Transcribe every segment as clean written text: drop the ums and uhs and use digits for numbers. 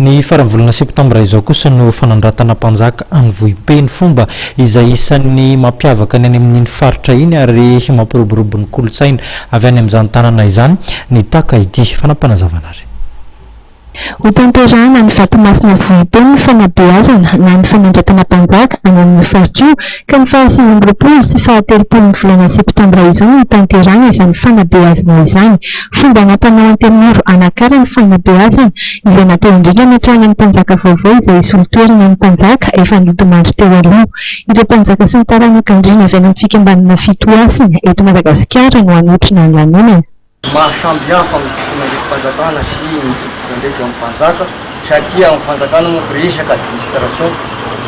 Ny faran'ny volana septambra izao kosa no fanandratana mpanjaka any Vohipeny fomba izay isan'ny mampiavaka ny any amin'ny faritra iny ary mampiroborobo ny kolotsaina avy any amin'izany tanàna izany ny taka ity fanampanazavana azy. Ho tanterahana ny vatomasina Vohipeny ny fanabeazana na ny fanandratana mpanjaka any amin'ny faritra io ka ny 25 sy 30 volana septambra izao no tanterahana izany fanabeazana izany. Fomba nampanao antemoro anakara ny fanabeazana izay natao indrindra hametrahana ny mpanjaka vaovao izay isolo toerana ny mpanjaka efa nitomandry teo aloha. Ireo mpanjaka sy ny taranaka-ndrina avy any amin'ny fikambanana fitoasina eto Madagasikara no hanotrina ny lanonana. Mahasambihafa amin'ny fanampanjakana sy ndraiky amin'ny mpanjaka satria amin'ny fanjakana manko resaka administration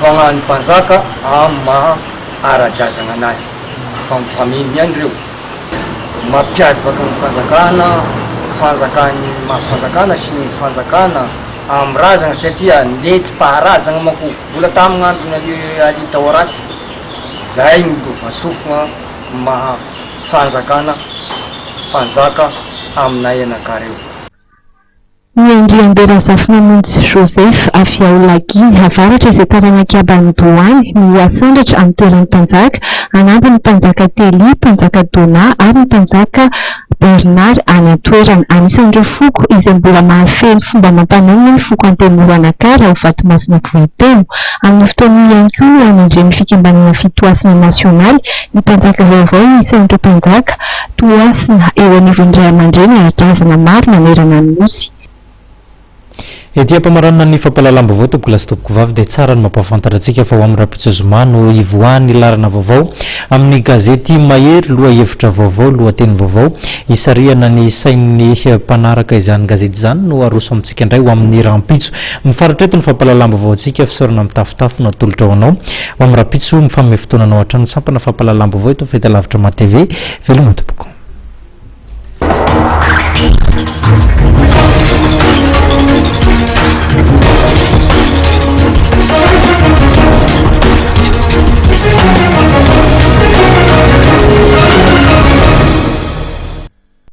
fa ny mpanjaka amin'ny maha ara-drazana anazy fa mifameno ihany reo mampiazy baka ny fanjakana sy ny fanjakana amin'ny razana satria nety paharazana manko mbola tamin'ny androny alita ao raty zay mitovasofina maha fanjakana mpanjaka aminay anakareo. Ny Andriamberazafy Mamonjy Joseph avy ao Lagy havaratra izay taranaka Abandohany no asandratra amin'ny toeran'ny mpanjaka anampy ny mpanjaka Tely, mpanjaka Dona ary ny mpanjaka Bernard any toerana. Anisan'ireo foko izay mbola mahafeno fomba mampanao ny foko antemoro anakara ho vatomasina Vohipeno. Amin'ny fotoana ihany koa no anendren'ny fikambanana fitoasana nasionaly ny mpanjaka vaovao isan'ireo mpanjaka toasina eo anivon'ny ray aman-dreny ara-drazana maro manerana ny nosy. Ety ampamaranana ny fampahalalam-baovao tompoko lasy tompoko vavy dia tsara ny mampahafantatra antsika fa ho amin'ny rapitsozoma no ivoany larana vaovao amin'ny gazety Mahery loha hevitra vaovao lohateny vaovao isariana ny sain'ny mpanaraka izany gazety izany no aroso amintsika indray ho amin'ny rampitso mifaritra eto ny fampahalalam-baovao antsika fisaorana mitafitafo no atolotra ho anao ho amin'ny rapitso mifamefotoananao hatrany sampana fampahalalam-baovao eto fahitalavitra ma TV veloma tompoko.